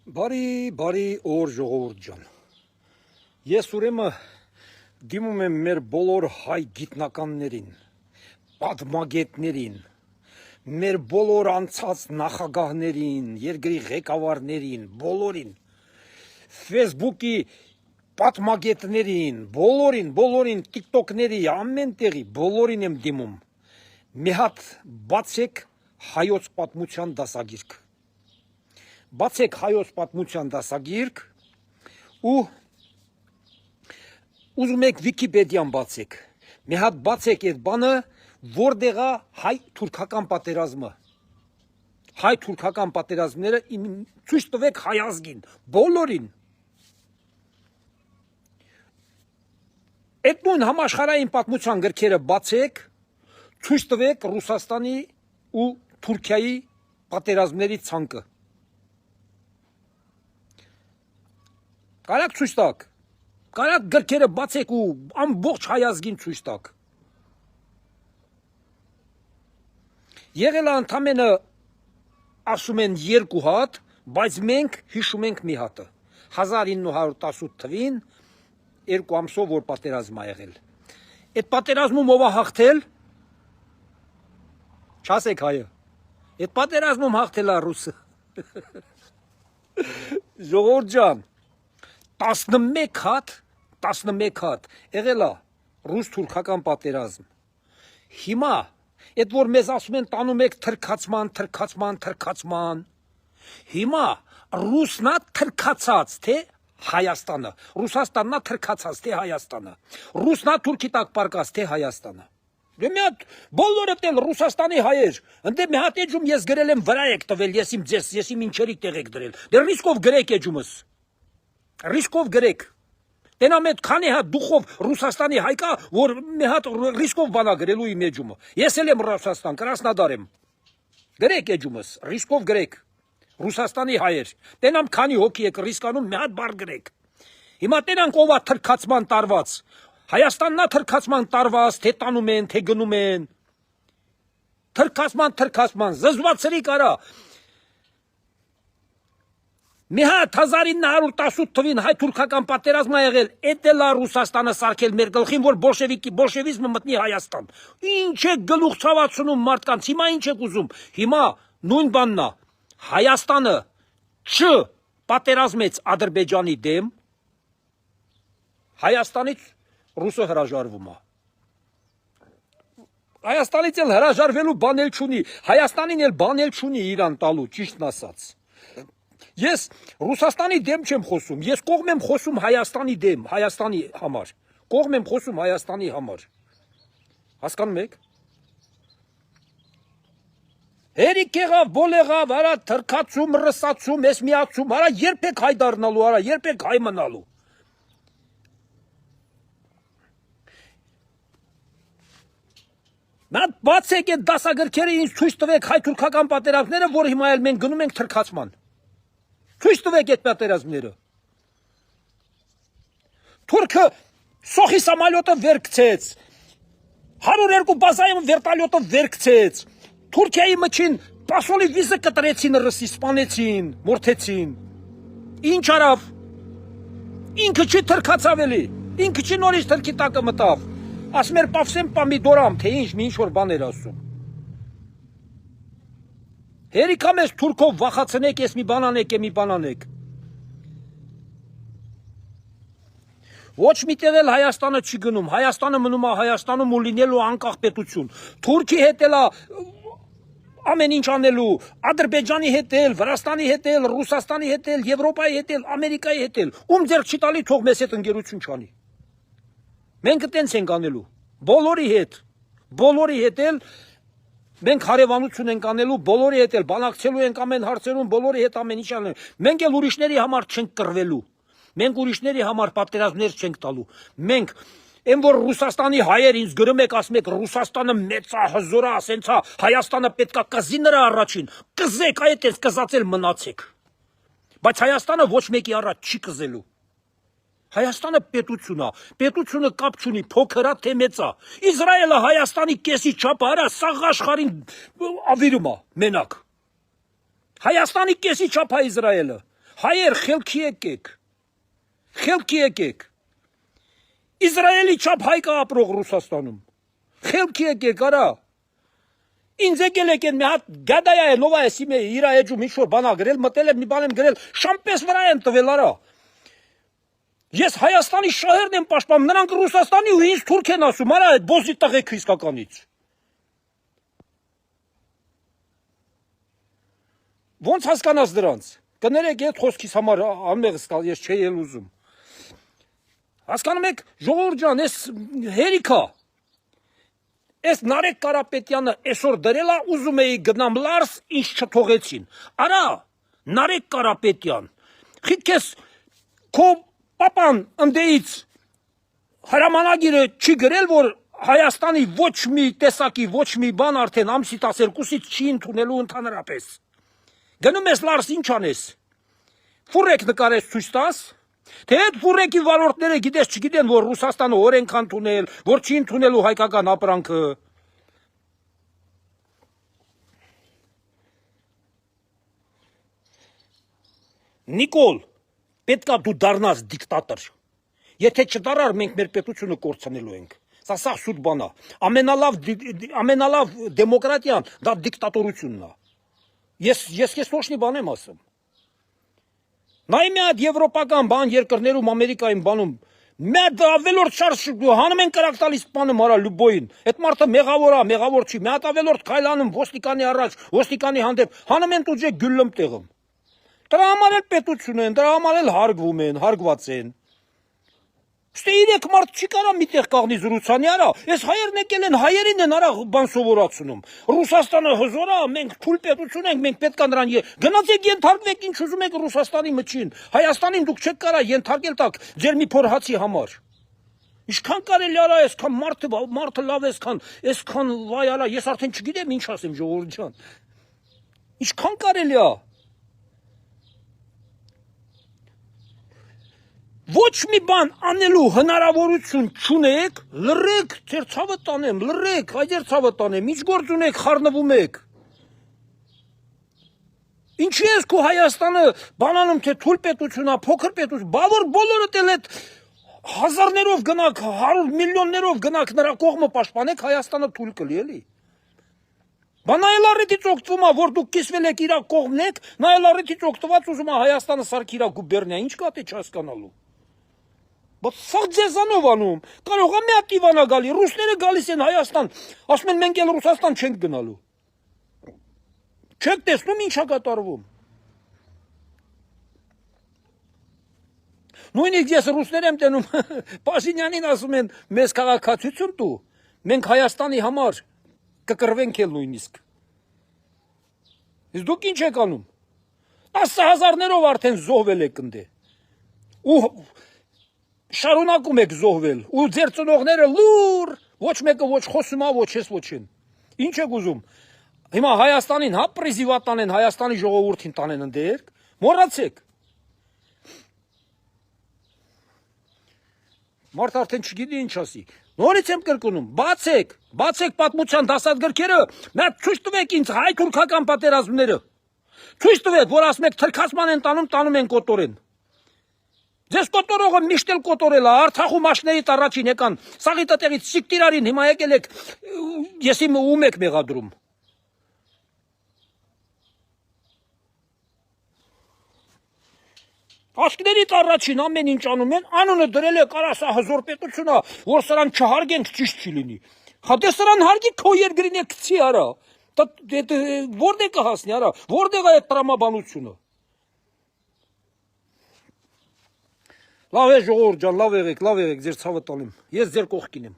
Բարի օր ժողովուրդ ջան։ Ես ուրեմն դիմում եմ մեր բոլոր հայ գիտնականներին, պատմագետներին, մեր բոլոր անցած նախագահներին, երկրի ղեկավարներին, բոլորին, Facebook-ի պատմագետներին, բոլորին, TikTok-ների, ամեն տեղի, բոլորին եմ դիմում։ Մի հատ բացեք հայոց պատմության դասագիրք։ Բացեք հայոց պատմության դասագիրք ու ուզում եք Վիկիպեդիան բացեք։ Մի հատ բացեք այդ բանը, որտեղ է հայ-թուրքական պատերազմը։ Հայ-թուրքական պատերազմները ցույց տվեք հայ ազգին, բոլորին։ Այդ նույն համաշխարհային պատմության գրքերը բացեք, ցույց տվեք Ռուսաստանի ու Թուրքիայի պատերազմների ցանկը։ Կարակ ցույց տակ, կարակ գրքերը բացեք ու ամբողջ հայ ազգին ցույց տակ։ Եղել է ընդամենը ասում են 2 հատ, բայց մենք հիշում ենք մի հատը։ 1918 թվին 2 ամսով որ պատերազմ ա եղել։ Այդ պատերազմում ով ա հաղթել։ Չասեք հայը։ Այդ պատերազմում հաղթել ա ռուսը։ Ժողովուրդ ջան, 11 հատ եղել է ռուս-թուրքական պատերազմ։ Հիմա, այդ որ մեզ ասում են տանում եք թրքացման, հիմա ռուսն է թրքացած, թե Հայաստանը, Ռուսաստանն է թրքացած, թե Հայաստանը, ռուսն է թուրքի տակ պարկած, թե Հայաստանը։ Դե մի հատ բոլորը տել Ռուսաստանի հայեր, ընդ մի հատ էջում ես գրել եմ վրա եք տվել, ես իմ ինչերի տեղ եք դրել, դե ռիսկով գրեք էջումս, ռիսկով գրեք, տենամ էդ քանի հատ դուխով Ռուսաստանի հայկա, որ մի հատ ռիսկով բանա գրելու իմ էջումը, ես էլ եմ Ռուսաստան, Կրասնոդար եմ, գրեք էջումս, ռիսկով գրեք, Ռուսաստանի հայեր, տենամ քանի հոգի եք ռիսկանում, մի հատ բառ գրեք, հիմա տենանք ով է թրքացման տարված, Հայաստանն է թրքացման տարված, թե տանում են, թե գնում են, թրքացման, զզվացրի կարա, մի հատ 1918 թվին հայ-թուրքական պատերազմ ա եղել, էդ էլ է Ռուսաստանը սարքել մեր գլխին, որ բոլշևիզմը մտնի Հայաստան, ինչ եք գլուխ ցավացնում մարդկանց, հիմա ինչ եք ուզում, հիմա նույն բանն է, Հայաստանը չպատերազմեց Ադրբեջանի դեմ, Հայաստանից ռուսը հրաժարվում է։ Հայաստանից էլ հրաժարվելու բան էլ չունի, Հայաստանին էլ բան էլ չունի իրան տալու, ճիշտն ասած։ Ես Ռուսաստանի դեմ չեմ խոսում, ես կողմ եմ խոսում Հայաստանի դեմ, Հայաստանի համար, կողմ եմ խոսում Հայաստանի համար, հասկանում եք։ Հերիք եղավ, բոլ եղավ, արա թրքացում, ռսացում, ես միացում, արա երբեք հայ դառնալու, արա երբեք հայ մնալու։ Մենք բացեք այդ դասագրքերը ինձ ցույց տվեք հայ-թուրքական պատերազմները, որ հիմա էլ մենք գնում ենք թրքացման։ Ցույց տվեք այդ պատերազմները։ Թուրքը սոխի սամալյոտը վեր գցեց, 102 բազայում վերտալյոտը վեր գցեց, Թուրքիայի մչին պասոլի վիզը կտրեցին, ռսի սպանեցին, մորթեցին։ Ինչ արավ։ Ինքը չի թրքացավ էլի, ինքը չի նորից թրքի տակը մտավ։ Ասում էր պավսեմ պամիդորամ, թե ինչ որ բաներ ասում։ Հերիքա մեզ թուրքով վախացնեք, ես մի բան անեք։ Ոչ մի տեղ էլ Հայաստանը չի գնում, Հայաստանը մնում է Հայաստանում ու լինելու անկախ պետություն։ Թուրքի հետ էլ ամեն ինչ անելու, Ադրբեջանի հետ էլ, Վրաստանի հետ էլ, Ռուսաստանի հետ էլ, Եվրոպայի հետ էլ, Ամերիկայի հետ էլ, ում ձեռք չի տալի, թող մեզ հետ ընկերություն չանի։ Մենք տենց ենք անելու, բոլորի հետ էլ մենք հարևանություն ենք անելու, բոլորի հետ էլ բանակցելու ենք ամեն հարցերում, բոլորի հետ ամեն ինչ անելու։ Մենք էլ ուրիշների համար չենք կռվելու, մենք ուրիշների համար պատերազմներ չենք տալու։ Մենք Եմ որ Ռուսաստանի հայեր ինձ գրում եք, ասում եք Ռուսաստանը մեծ է, հզոր է, ասենց է, Հայաստանը պետքա կզի նրա առաջին, կզեք, այդ էս կզածել մնացեք։ Բայց Հայաստանը ոչ մեկի առաջ չի կզելու։ Հայաստանը պետություն է, պետությունը կապ չունի, փոքր է թե մեծ է։ Իսրայելը Հայաստանի կեսի չափ արա, սաղ աշխարհին ավիրում է մենակ։ Հայաստանի կեսի չափ է Իսրայելը։ Հայեր խելքի եկեք։ Խելքի եկեք։ Իսրայելի չափ հայ կա ապրող Ռուսաստանում։ Խելքի եկեք, արա։ Ինձ եկել եկեն մի հատ գադայա է, նովա է սիմե, իրա էջում ինչ-որ բանա գրել, մտել եմ մի բան եմ գրել, շամպես վրա են տվել, արա։ Ես Հայաստանի շահերն եմ պաշտպանում, նրանք Ռուսաստանի ու ինձ թուրք են ասում, արա, այդ բոզի տղեքը իսկականից։ Ոնց հասկանաս դրանց։ Կներեք այդ խոսքիս համար անմեղս կալ, ես չէի էլ ուզում։ Հասկանում եք, ժողովուրդ ջան, ես հերիքա։ Ես Նարեկ Կարապետյանը այսօր դրելա ուզում էի գնամ Լարս, ինչ չթողեցին։ Արա, Նարեկ Կարապետյան, խիտ քեզ քո պապան ընդեից հրամանագիրը չի գրել, որ Հայաստանի ոչ մի տեսակի, ոչ մի բան արդեն ամսի 12-ից չի ընդունելու ընդհանրապես։ Գնում ես Լարս, ինչ անես։ Ֆուրեք նկարես ցույց տաս։ Թե այդ ֆուրեկի վարորդները գիտես չգիտեն, որ Ռուսաստանը օրենք ընդունել, որ չի ընդունելու հայկական ապրանքը։ Նիկոլ, պետքա դու դառնաս դիկտատոր։ Եթե չդառար, մենք մեր պետությունը կորցնելու ենք։ Սա սուտ բան է։ Ամենալավ դեմոկրատիան դա դիկտատորությունն է։ Ես ոչ մի բան եմ ասում։ Նայ մի հատ եվրոպական բան երկրներում Ամերիկայում բանում մեծ ավելորդ շարժ հանում են կրակ տալիս բանում արա լուբոյին այդ մարդը մեղավոր է մեղավոր չի մի հատ ավելորդ քայլանում ոստիկանի առաջ ոստիկանի հանդեպ հանում են տուջե գյուլլում տեղում դրա համար էլ պետություն են դրա համար էլ հարգվում են հարգված են Ստե իրեք մարդ չի կարա միտեղ կաղնի զրուցանի արա, ես հայերն եկել են հայերին են արա բան սովորացնում, Ռուսաստանը հզորա, մենք թույլ պետություն ենք, մենք պետք է նրան գնացեք ենթարկվեք ինչ ուզում եք Ռուսաստանի մչին, Հայաստանին դուք չեք կարա ենթարկել տակ ձեր մի փոր հացի համար, ինչքան կարելի արա, այսքան մարդը լավ այսքան վայ արա, ես արդեն չգիտեմ ինչ ասեմ ժողովուրդ ջան, ինչքան կարելի է Ոչ մի բան անելու հնարավորություն չունեք, լռեք, ձեր ցավը տանեմ, լռեք, այդեր ցավը տանեմ, ինչ գործ ունեք, խառնվում եք։ Ինչի ես քո Հայաստանը բանանում թե թույլ պետությունա, փոքր պետություն, բա որ բոլորը դել այդ հազարներով գնաք, 100 միլիոններով գնաք նրա կողմը պաշտպանեք, Հայաստանը թույլ կլի էլի։ Բա նայել առիթից օգտվում է, որ դուք կիսվել եք իրա կողմն եք, նայել առիթից օգտված ուզում է Հայաստանը սարք իրա գուբերնիա, ինչ կա թե չհասկանալու։ Բայց սա ձեզանով անում, կարող է մի հատ Իվանա գալի, ռուսները գալիս են Հայաստան, ասում են մենք էլ Ռուսաստան չենք գնալու։ Չեք տեսնում ինչ է կատարվում։ Նույնիսկ ես ռուսներ եմ տենում, Փաշինյանին ասում են մեզ քաղաքացիություն տու, մենք Հայաստանի համար կկռվենք էլ նույնիսկ։ Իսկ դուք ինչ եք անում։ 10,000-ներով արդեն զոհվել եք ընդ։ Ու շարունակում եք զոհվել ու ձեր ծնողները լուր ոչ մեկը ոչ խոսում է ոչ ես ոչին ինչ եք ուզում հիմա Հայաստանին հա պրեզիվատ տանեն Հայաստանի ժողովրդին տանեն ընդերք մոռացեք մարդ արդեն չգիտի ինչ ասի նորից եմ կրկնում բացեք պատմության դասագրքերը մենք ցույց տվեք ինձ հայ-թուրքական պատերազմները ցույց տվեք որ ասում եք թրքացման են տանում են կոտորեն Ձեզ կոտորողը միշտ էլ կոտորել է, Արցախում աշներից առաջին եկան, սաղի տտեղից սիկտիրարին, հիմա եկել եք, ես իմ ում եք մեղադրում։ Աշկներից առաջին ամեն ինչ անում են, անունը դրել է կարա սա հզոր պետություն է, որ սրան չհարգենք ճիշտ չի լինի։ Դե սրան հարգի քո երկրին է գցի արա, որտեղ կհասնի արա, որտեղ է այդ տրամաբանությունը։ Լավ է ժողովուրդ ջան, լավ եղեք, ձեր ցավը տանեմ, ես ձեր կողքին եմ։